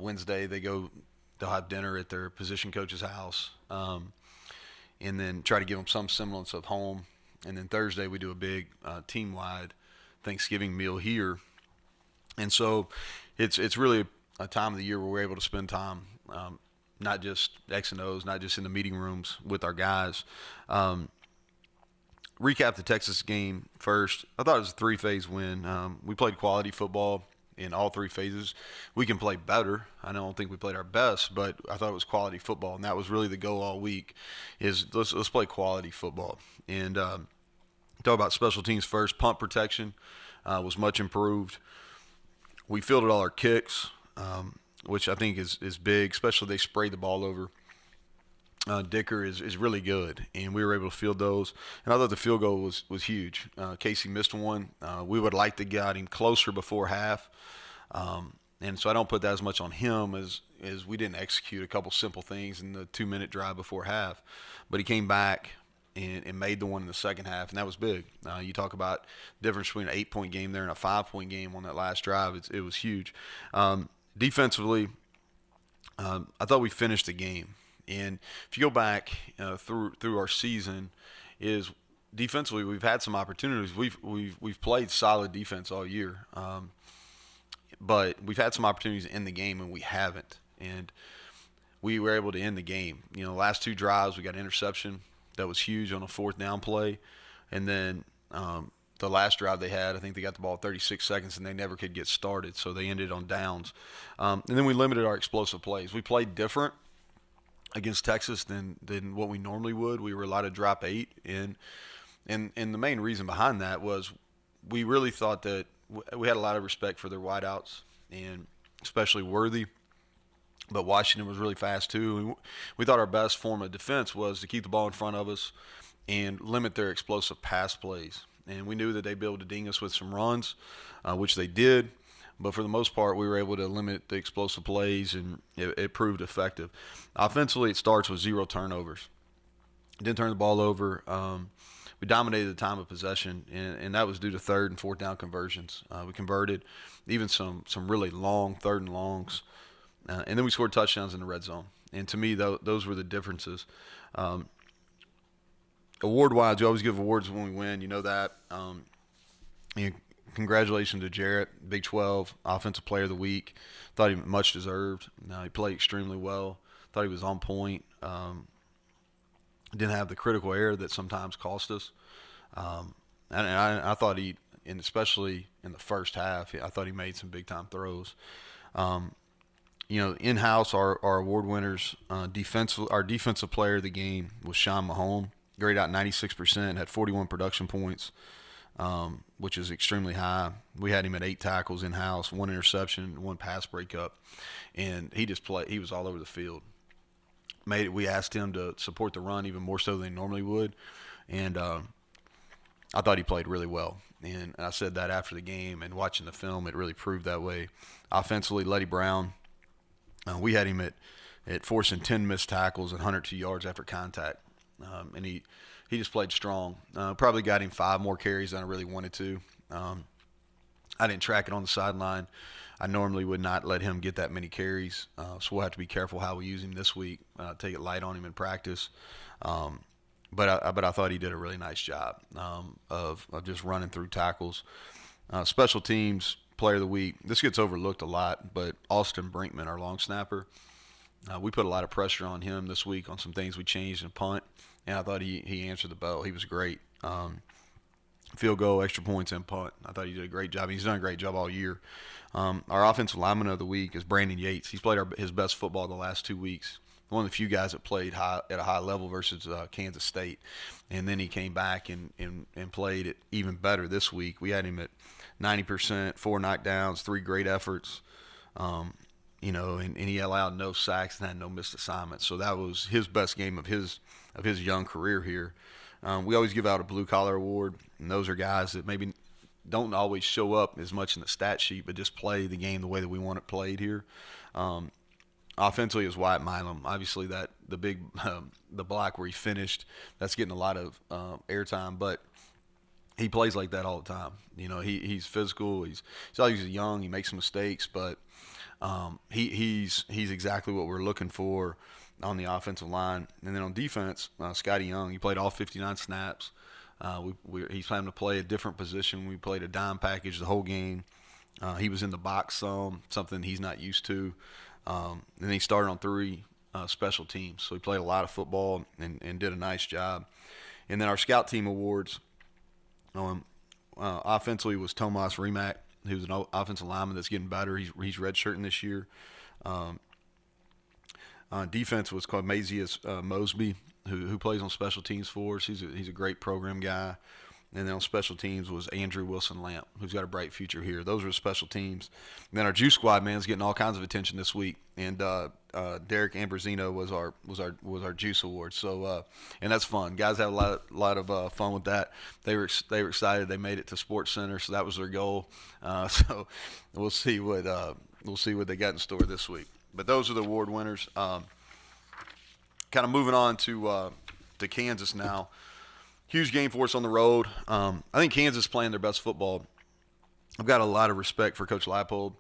Wednesday they'll have dinner at their position coach's house, and then try to give them some semblance of home. And then Thursday we do a big team-wide Thanksgiving meal here. And so it's really a time of the year where we're able to spend time, not just X and O's, not just in the meeting rooms with our guys. Recap the Texas game first. I thought it was a three-phase win. We played quality football in all three phases. We can play better. I don't think we played our best, but I thought it was quality football, and that was really the goal all week. Is let's play quality football. And talk about special teams first. Punt protection was much improved. We fielded all our kicks, which I think is big, especially they sprayed the ball over. Dicker is really good, and we were able to field those. And I thought the field goal was huge. Casey missed one. We would like to get him closer before half, and so I don't put that as much on him as we didn't execute a couple simple things in the 2-minute drive before half. But he came back and made the one in the second half, and that was big. You talk about difference between an 8-point game there and a 5-point game on that last drive. It was huge. Defensively, I thought we finished the game. And if you go back through our season, is defensively we've had some opportunities. We've played solid defense all year, but we've had some opportunities in the game and we haven't. And we were able to end the game. The last two drives we got an interception that was huge on a 4th down play, and then the last drive they had, I think they got the ball 36 seconds and they never could get started, so they ended on downs. And then we limited our explosive plays. We played different against Texas than what we normally would. We were allowed to drop 8, and the main reason behind that was we really thought that we had a lot of respect for their wideouts, and especially Worthy, but Washington was really fast too. And we thought our best form of defense was to keep the ball in front of us and limit their explosive pass plays. And we knew that they'd be able to ding us with some runs, which they did. But for the most part, we were able to limit the explosive plays, and it proved effective. Offensively, it starts with 0 turnovers. Didn't turn the ball over. We dominated the time of possession, and that was due to 3rd and 4th down conversions. We converted even some really long 3rd and longs, and then we scored touchdowns in the red zone. And to me, those were the differences. Award-wise, we always give awards when we win. You know that. Congratulations to Jarrett, Big 12 Offensive Player of the Week. Thought he much deserved. He played extremely well. Thought he was on point. Didn't have the critical error that sometimes cost us. And I thought and especially in the first half, I thought he made some big-time throws. In-house, our award winners, our defensive player of the game was Sean Mahone. Graded out 96%, had 41 production points. Which is extremely high. We had him at 8 tackles in-house, 1 interception, 1 pass breakup, and he was all over the field. We asked him to support the run even more so than he normally would, and I thought he played really well. And I said that after the game, and watching the film, it really proved that way. Offensively, Neal Brown, we had him at forcing 10 missed tackles and 102 yards after contact, and he just played strong. Probably got him 5 more carries than I really wanted to. I didn't track it on the sideline. I normally would not let him get that many carries, so we'll have to be careful how we use him this week. Take it light on him in practice. But I thought he did a really nice job of just running through tackles. Special teams player of the week. This gets overlooked a lot, but Austin Brinkman, our long snapper, we put a lot of pressure on him this week on some things we changed in punt. And I thought he answered the bell. He was great. Field goal, extra points, and punt. I thought he did a great job. He's done a great job all year. Our offensive lineman of the week is Brandon Yates. He's played his best football the last 2 weeks. One of the few guys that played at a high level versus Kansas State. And then he came back and played it even better this week. We had him at 90%, 4 knockdowns, 3 great efforts. And he allowed no sacks and had no missed assignments. So that was his best game of his young career here. We always give out a blue-collar award, and those are guys that maybe don't always show up as much in the stat sheet, but just play the game the way that we want it played here. Offensively is Wyatt Milam. Obviously, the block where he finished, that's getting a lot of airtime, but he plays like that all the time. He's physical. He's young. He makes some mistakes, but He's exactly what we're looking for on the offensive line. And then on defense, Scotty Young, he played all 59 snaps. He's planning to play a different position. We played a dime package the whole game. He was in the box something he's not used to. And he started on 3 special teams. So he played a lot of football and did a nice job. And then our scout team awards, offensively was Tomas Rimac, who's an offensive lineman that's getting better. He's redshirting this year. Defense was called Mazius Mosby, who plays on special teams for us. He's a great program guy. And then on special teams was Andrew Wilson Lamp, who's got a bright future here. Those are special teams. And then our Juice Squad man's getting all kinds of attention this week. And Derek Ambrosino was our Juice Award. So and that's fun. Guys have a lot of fun with that. They were excited. They made it to Sports Center, so that was their goal. So we'll see what they got in store this week. But those are the award winners. Kind of moving on to Kansas now. Huge game for us on the road. I think Kansas is playing their best football. I've got a lot of respect for Coach Leipold.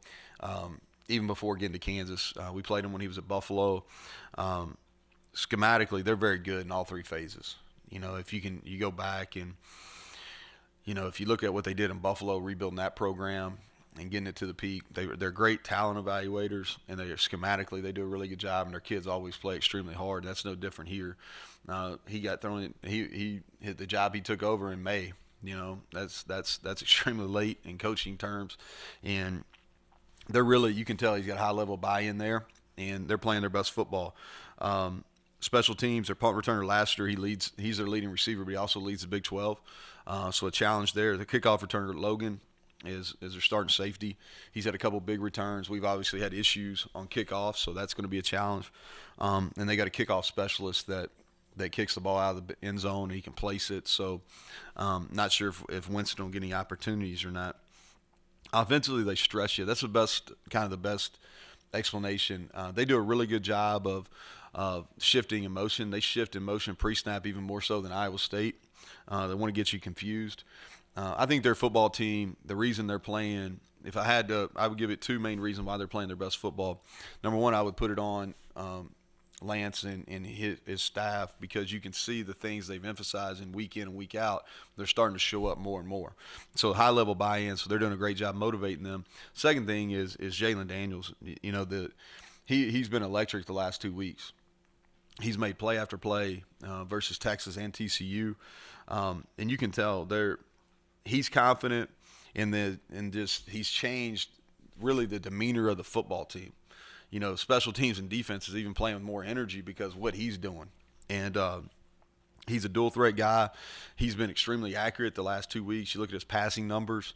Even before getting to Kansas, we played him when he was at Buffalo. Schematically, they're very good in all 3 phases. If you go back and, if you look at what they did in Buffalo, rebuilding that program and getting it to the peak, they're great talent evaluators, and schematically they do a really good job, and their kids always play extremely hard. That's no different here. He got thrown. He hit the job he took over in May. That's extremely late in coaching terms, and they're really, you can tell he's got high level buy-in there, and they're playing their best football. Special teams, their punt returner Laster, he's their leading receiver, but he also leads the Big 12. So a challenge there. The kickoff returner Logan is their starting safety. He's had a couple big returns. We've obviously had issues on kickoff, so that's going to be a challenge. And they got a kickoff specialist that kicks the ball out of the end zone and he can place it. So not sure if Winston will get any opportunities or not. Offensively, they stress you. That's the best explanation. They do a really good job of shifting in motion. They shift in motion pre-snap even more so than Iowa State. They want to get you confused. I think their football team, the reason they're playing, if I had to, I would give it 2 main reasons why they're playing their best football. Number one, I would put it on Lance and his staff, because you can see the things they've emphasized in and week out. They're starting to show up more and more. So high-level buy-in, so they're doing a great job motivating them. Second thing is Jalen Daniels. He's been electric the last 2 weeks. He's made play after play versus Texas and TCU, and you can tell he's confident he's changed really the demeanor of the football team. Special teams and defense is even playing with more energy because of what he's doing. And he's a dual threat guy. He's been extremely accurate the last 2 weeks. You look at his passing numbers.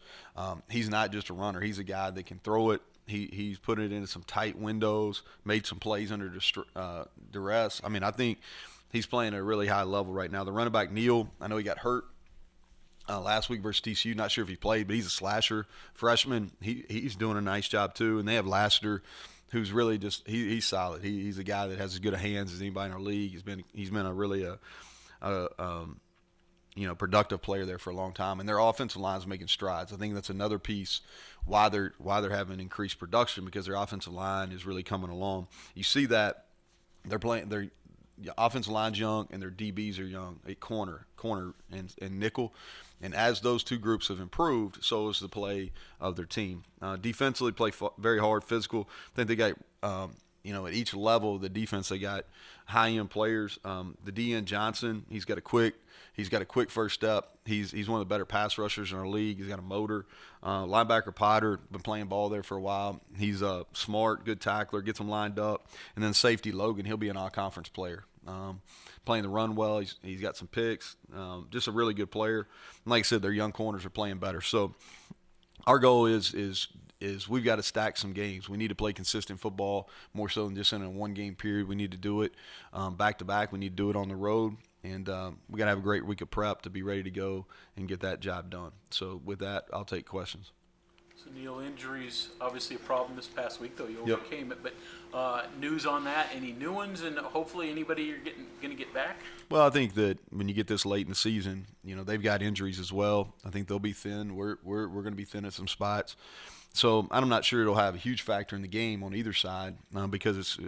He's not just a runner. He's a guy that can throw it. He's put it into some tight windows, made some plays under duress. I mean, I think he's playing at a really high level right now. The running back, Neal, I know he got hurt last week versus TCU. Not sure if he played, but he's a slasher freshman. He's doing a nice job too. And they have Laster, who's really just he's solid. He's a guy that has as good a hands as anybody in our league. He's been a really productive player there for a long time. And their offensive line is making strides. I think that's another piece why they're having increased production, because their offensive line is really coming along. You see that they're playing their offensive line's young and their DBs are young at corner and nickel. And as those 2 groups have improved, so is the play of their team. Defensively, play very hard, physical. I think they got, at each level of the defense, they got high-end players. The DN Johnson, he's got a quick first step. He's one of the better pass rushers in our league. He's got a motor. Linebacker Potter, been playing ball there for a while. He's smart, good tackler, gets them lined up. And then safety Logan, he'll be an all-conference player. Playing the run well. He's got some picks. Just a really good player. And like I said, their young corners are playing better. So our goal is we've got to stack some games. We need to play consistent football more so than just in a 1-game period. We need to do it back to back. We need to do it on the road. And we got to have a great week of prep to be ready to go and get that job done. So with that, I'll take questions. So, Neal, injuries obviously a problem this past week, though you overcame it. But news on that? Any new ones, and hopefully anybody you're going to get back? Well, I think that when you get this late in the season, they've got injuries as well. I think they'll be thin. We're going to be thin at some spots. So I'm not sure it'll have a huge factor in the game on either side because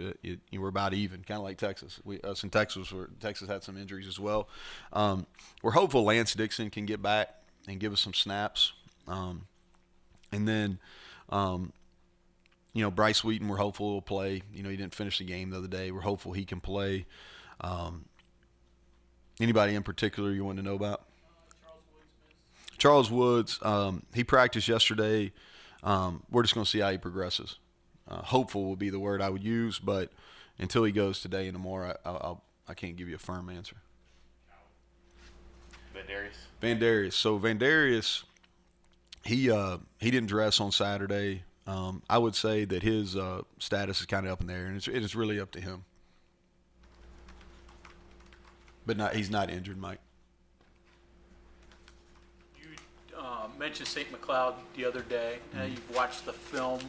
we're about even, kind of like Texas. Us in Texas, Texas had some injuries as well. We're hopeful Lance Dixon can get back and give us some snaps. And then, Bryce Wheaton, we're hopeful will play. He didn't finish the game the other day. We're hopeful he can play. Anybody in particular you want to know about? Charles Woods, he practiced yesterday. We're just going to see how he progresses. Hopeful would be the word I would use, but until he goes today and tomorrow, I can't give you a firm answer. Vandarius. So Vandarius, he didn't dress on Saturday. I would say that his status is kind of up in there, and it's really up to him. But he's not injured, Mike. Mentioned St. McLeod the other day. You've watched the film,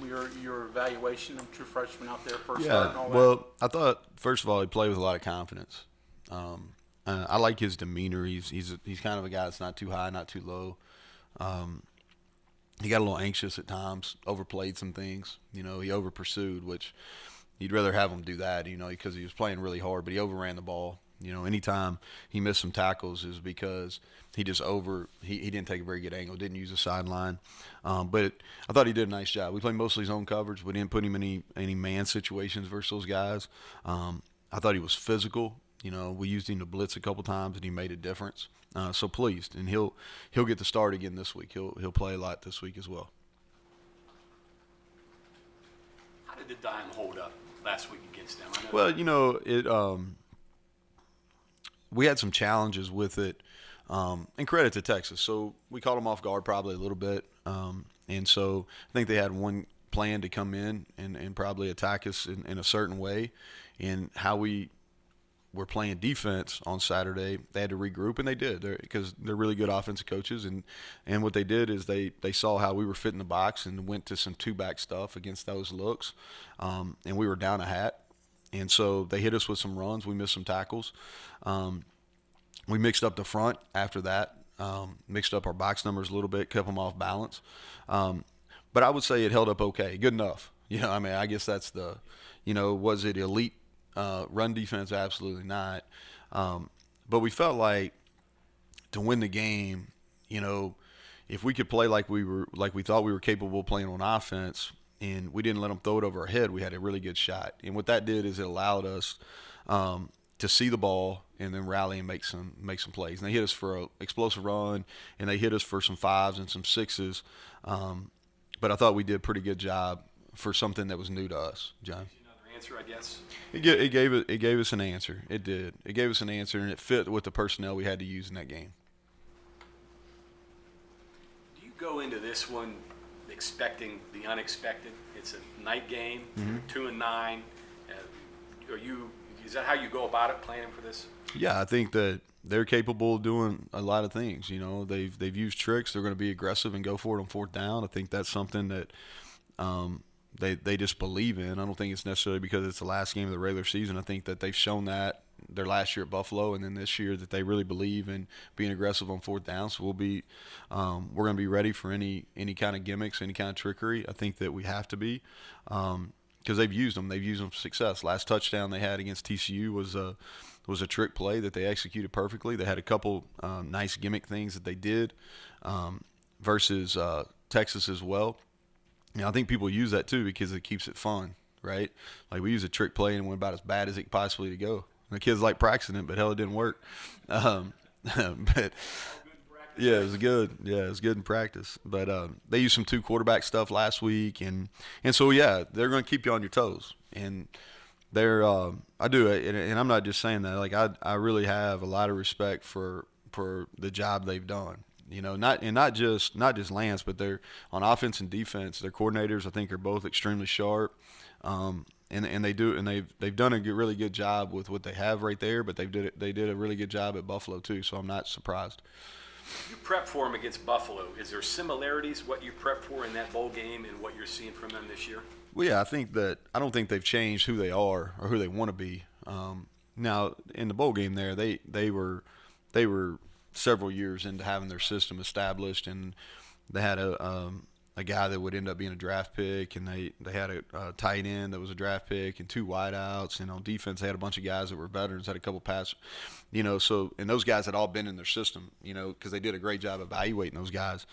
your evaluation of true freshman out there, first start and all that. Well, I thought first of all he played with a lot of confidence. I like his demeanor. He's kind of a guy that's not too high, not too low. He got a little anxious at times, overplayed some things. He over pursued, which you'd rather have him do that, because he was playing really hard, but he overran the ball. Anytime he missed some tackles is because he just he didn't take a very good angle, didn't use the sideline. But I thought he did a nice job. We played mostly zone coverage. We didn't put him in any man situations versus those guys. I thought he was physical. We used him to blitz a couple times, and he made a difference. So pleased, and he'll get the start again this week. He'll play a lot this week as well. How did the dime hold up last week against them? Well, we had some challenges with it, and credit to Texas. So we caught them off guard probably a little bit, and so I think they had one plan to come in and probably attack us in a certain way. And how we were playing defense on Saturday, they had to regroup, and they did because they're really good offensive coaches. And what they did is they saw how we were fitting the box and went to some two-back stuff against those looks, and we were down a hat. And so they hit us with some runs. We missed some tackles. We mixed up the front after that, mixed up our box numbers a little bit, kept them off balance. But I would say it held up okay, good enough. I guess that's was it elite run defense? Absolutely not. But we felt like to win the game, if we could play like we thought we were capable of playing on offense, and we didn't let them throw it over our head, we had a really good shot. And what that did is it allowed us to see the ball and then rally and make some plays. And they hit us for an explosive run, and they hit us for some 5s and some 6s. But I thought we did a pretty good job for something that was new to us, John. Another answer, I guess. It gave us an answer. It did. It gave us an answer, and it fit with the personnel we had to use in that game. Do you go into this one expecting the unexpected? It's a night game, 2-9. Is that how you go about it, planning for this? Yeah, I think that they're capable of doing a lot of things. They've used tricks. They're going to be aggressive and go for it on fourth down. I think that's something that they just believe in. I don't think it's necessarily because it's the last game of the regular season. I think that they've shown that their last year at Buffalo, and then this year that they really believe in being aggressive on fourth down. So we're going to be ready for any kind of gimmicks, any kind of trickery. I think that we have to be. Because they've used them for success. Last touchdown they had against TCU was a trick play that they executed perfectly. They had a couple nice gimmick things that they did versus Texas as well. I think people use that too because it keeps it fun, right? Like we use a trick play and it went about as bad as it could possibly to go. The kids like practicing it, but hell, it didn't work. But yeah, it was good. Yeah, it was good in practice. But they used some 2 quarterback stuff last week, and so yeah, they're going to keep you on your toes. And I do, and I'm not just saying that. Like I really have a lot of respect for the job they've done. Not just Lance, but they're on offense and defense. Their coordinators, I think, are both extremely sharp. And they've done a really good job with what they have right there. But they did a really good job at Buffalo too. So I'm not surprised. You prep for them against Buffalo. Is there similarities what you prep for in that bowl game and what you're seeing from them this year? Well, yeah, I don't think they've changed who they are or who they want to be. Now in the bowl game there, they were several years into having their system established, and they had a guy that would end up being a draft pick, and they had a tight end that was a draft pick and 2 wideouts. And on defense, they had a bunch of guys that were veterans, had a couple pass, so and those guys had all been in their system, because they did a great job evaluating those guys.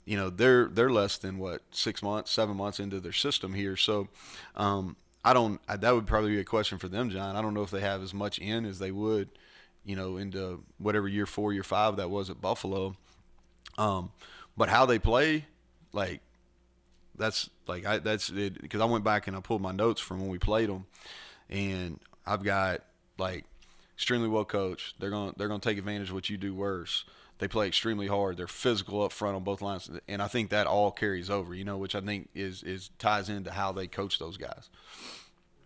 They're less than 6 months, 7 months into their system here. So that would probably be a question for them, John. I don't know if they have as much in as they would, into whatever year 4, year 5 that was at Buffalo. But how they play, that's it, because I went back and I pulled my notes from when we played them, and I've got extremely well coached. They're gonna take advantage of what you do worse. They play extremely hard. They're physical up front on both lines, and I think that all carries over. Which I think is ties into how they coach those guys.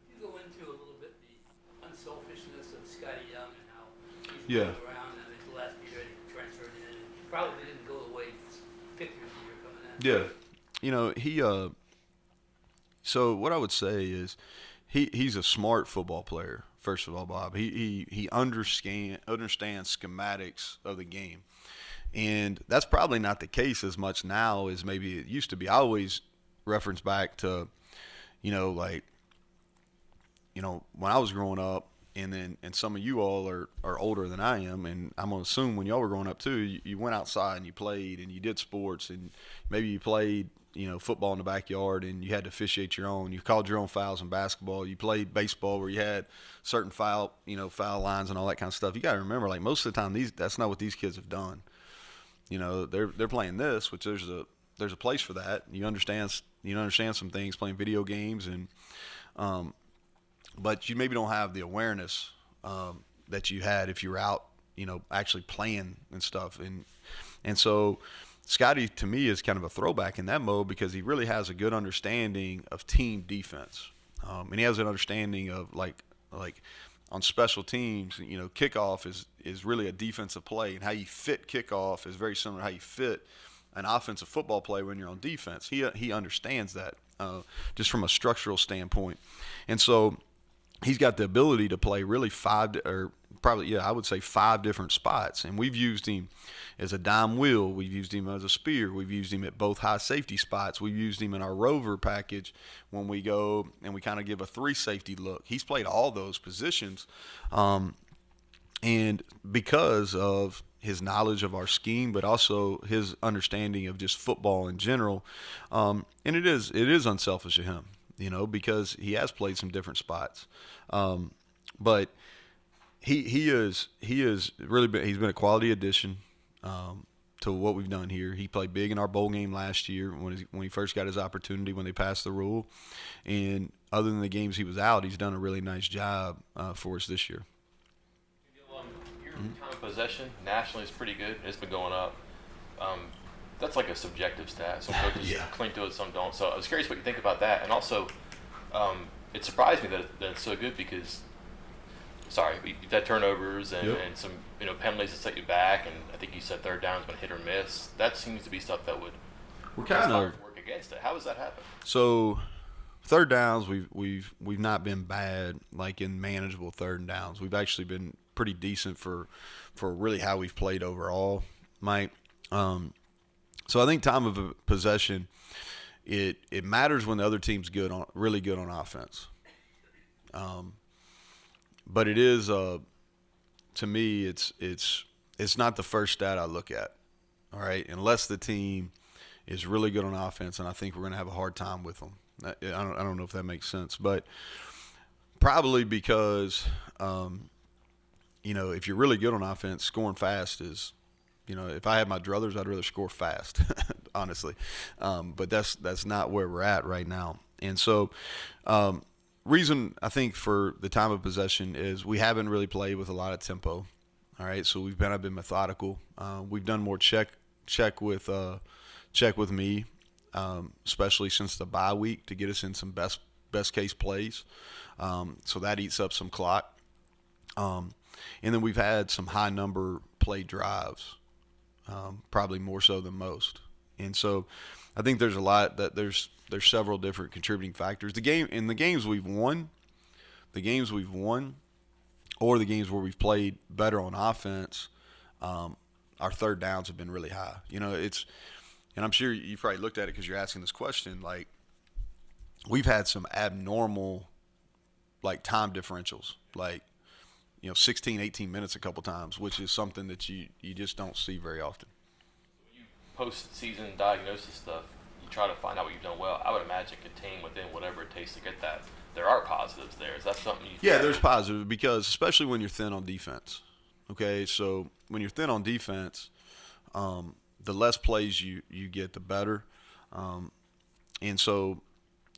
You go into a little bit the unselfishness of Scotty Young and how he's Yeah. moved around, and his last year he transferred in, and probably didn't go the way Victor's year coming in. Yeah. So what I would say is he's a smart football player. First of all, Bob, he understands schematics of the game, and that's probably not the case as much now as maybe it used to be. I always reference back to, when I was growing up, and some of you all are older than I am, and I'm gonna assume when y'all were growing up too, you went outside and you played and you did sports, and maybe you played football in the backyard, and you had to officiate your own. You called your own fouls in basketball. You played baseball where you had certain foul lines and all that kind of stuff. You got to remember, most of the time, that's not what these kids have done. They're playing this, which there's a place for that. You understand some things playing video games, and but you maybe don't have the awareness that you had if you were out, actually playing and stuff, and so. Scotty, to me, is kind of a throwback in that mode because he really has a good understanding of team defense. And he has an understanding of, on special teams, kickoff is really a defensive play. And how you fit kickoff is very similar to how you fit an offensive football play when you're on defense. He understands that just from a structural standpoint. And so he's got the ability to play really five different spots. And we've used him as a dime wheel. We've used him as a spear. We've used him at both high safety spots. We've used him in our rover package when we go and we kind of give a 3 safety look. He's played all those positions. And because of his knowledge of our scheme, but also his understanding of just football in general, and it is unselfish of him, because he has played some different spots. But he is really he's been a quality addition to what we've done here. He played big in our bowl game last year when he first got his opportunity when they passed the rule, and other than the games he was out, he's done a really nice job for us this year. Your time of possession nationally is pretty good. It's been going up. That's like a subjective stat. Some coaches cling to it, some don't. So I was curious what you think about that, and also it surprised me that it's so good because. You've had turnovers and some penalties that set you back, and I think you said third down's been hit or miss. That seems to be stuff that would work against it. How does that happen? So third downs, we've not been bad in manageable third downs. We've actually been pretty decent for really how we've played overall, Mike. So I think time of possession, it matters when the other team's really good on offense. But it is, to me, it's not the first stat I look at, all right, unless the team is really good on offense, and I think we're going to have a hard time with them. I don't know if that makes sense, but probably because, if you're really good on offense, scoring fast is, if I had my druthers, I'd rather score fast, honestly. But that's not where we're at right now. And so reason I think for the time of possession is we haven't really played with a lot of tempo. All right, so we've been methodical. We've done more check with me, especially since the bye week to get us in some best case plays. So that eats up some clock. And then we've had some high number play drives, probably more so than most. And so I think there's there's several different contributing factors. The games we've won, or the games where we've played better on offense, our third downs have been really high. and I'm sure you probably looked at it because you're asking this question. Like, we've had some abnormal, like, time differentials, like, 16, 18 minutes a couple times, which is something that you just don't see very often. You post-season diagnosis stuff, you try to find out what you've done well. I would imagine contain within whatever it takes to get that. There are positives there. Is that something you think? Yeah, there's positive because especially when you're thin on defense. Okay, so when you're thin on defense, the less plays you get, the better. And so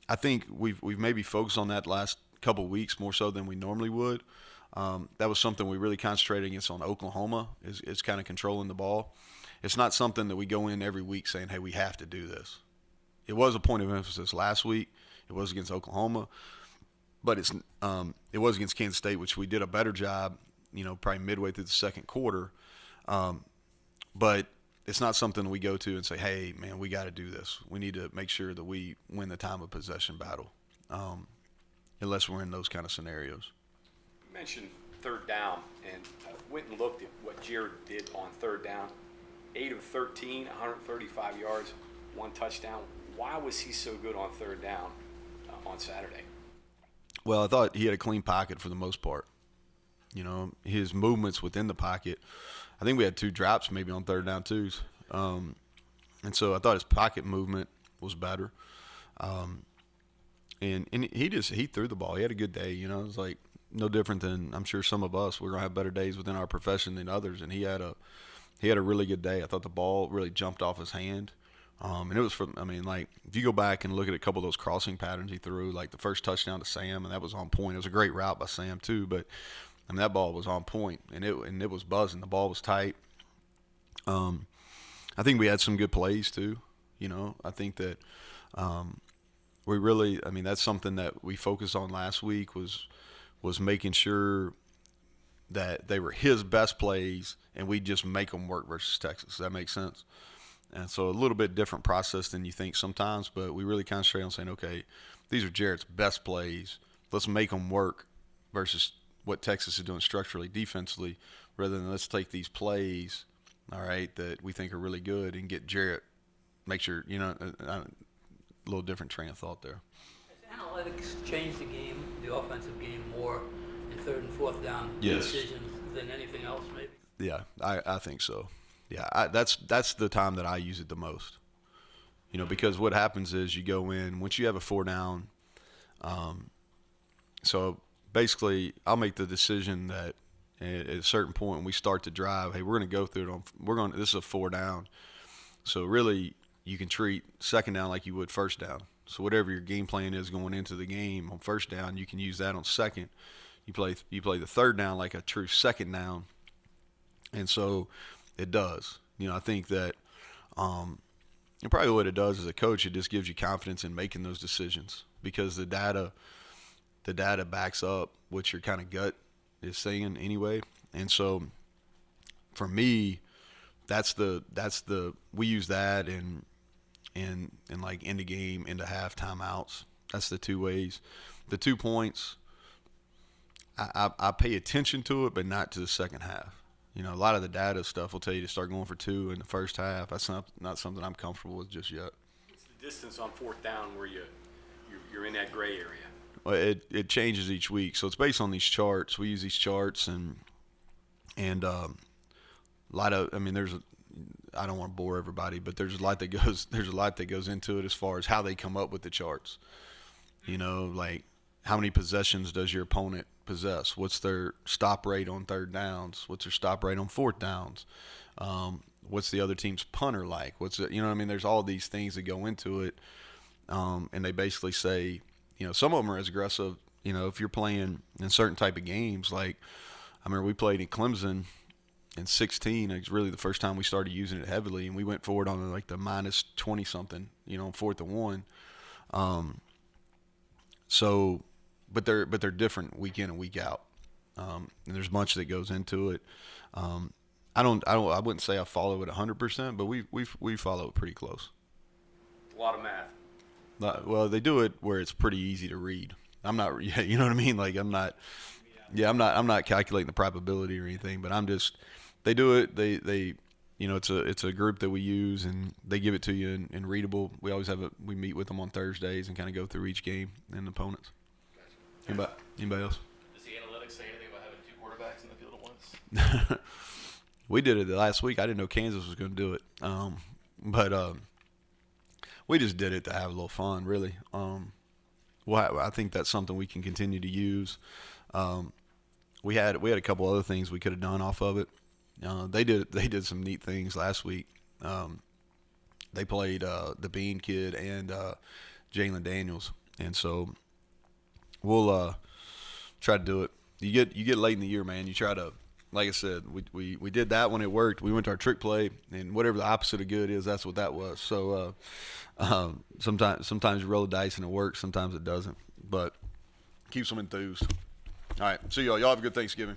I think we've maybe focused on that last couple of weeks more so than we normally would. That was something we really concentrated against on Oklahoma is kind of controlling the ball. It's not something that we go in every week saying, hey, we have to do this. It was a point of emphasis last week. It was against Oklahoma. But it was against Kansas State, which we did a better job, probably midway through the second quarter. But it's not something we go to and say, hey, man, we got to do this. We need to make sure that we win the time of possession battle, unless we're in those kind of scenarios. You mentioned third down, and I went and looked at what Jared did on third down. 8 of 13, 135 yards, 1 touchdown. Why was he so good on third down on Saturday? Well, I thought he had a clean pocket for the most part. His movements within the pocket. I think we had 2 drops maybe on third down twos. And so I thought his pocket movement was better. And he threw the ball. He had a good day. It was like no different than I'm sure some of us. We're gonna have better days within our profession than others. And he had a really good day. I thought the ball really jumped off his hand. And it was if you go back and look at a couple of those crossing patterns he threw, like the first touchdown to Sam, and that was on point. It was a great route by Sam too, but that ball was on point, and it was buzzing. The ball was tight. I think we had some good plays too. I think that we really, that's something that we focused on last week was making sure that they were his best plays, and we just make them work versus Texas. Does that make sense? And so a little bit different process than you think sometimes, but we really concentrate on saying, okay, these are Jarrett's best plays. Let's make them work versus what Texas is doing structurally, defensively, rather than let's take these plays, all right, that we think are really good and get Jarrett, make sure, a little different train of thought there. Has analytics changed the game, the offensive game, more in third and fourth down Yes. decisions than anything else maybe? Yeah, I think so. Yeah, that's the time that I use it the most. Because what happens is you go in once you have a 4 down. So basically, I'll make the decision that at a certain point when we start to drive, hey, we're going to go through it. This is a 4 down. So really, you can treat second down like you would first down. So whatever your game plan is going into the game on first down, you can use that on second. You play the third down like a true second down, and so. It does. I think that probably what it does as a coach, it just gives you confidence in making those decisions because the data backs up what your kind of gut is saying anyway. And so for me, we use that in like end of game, into half, timeouts. That's the 2 ways. The 2 points, I pay attention to it, but not to the second half. A lot of the data stuff will tell you to start going for 2 in the first half. That's not something I'm comfortable with just yet. It's the distance on fourth down where you're in that gray area. Well, it changes each week, so it's based on these charts. We use these charts and a lot of. I don't want to bore everybody, but there's a lot that goes into it as far as how they come up with the charts. Like how many possessions does your opponent possess? What's their stop rate on third downs? What's their stop rate on fourth downs? What's the other team's punter like? There's all these things that go into it, and they basically say, some of them are as aggressive. If you're playing in certain type of games, like I remember we played in Clemson in 16. It was really the first time we started using it heavily, and we went forward on like the minus 20 something, on 4th and 1. But they're different week in and week out, and there's much that goes into it. I wouldn't say I follow it 100%, but we follow it pretty close. A lot of math. Well, they do it where it's pretty easy to read. I'm not, you know what I mean? Like I'm not calculating the probability or anything, but they do it. They it's a group that we use, and they give it to you in readable. We always we meet with them on Thursdays and kind of go through each game and opponents. Anybody else? Does the analytics say anything about having two quarterbacks in the field at once? We did it last week. I didn't know Kansas was going to do it, but we just did it to have a little fun, really. Well, I think that's something we can continue to use. We had a couple other things we could have done off of it. They did some neat things last week. They played the Bean kid and Jalen Daniels, and so we'll try to do it. You get late in the year, man. You try to, like I said, we did that when it worked. We went to our trick play, and whatever the opposite of good is, that's what that was. So sometimes you roll the dice and it works, sometimes it doesn't, but keeps them enthused. All right, see y'all. Y'all have a good Thanksgiving.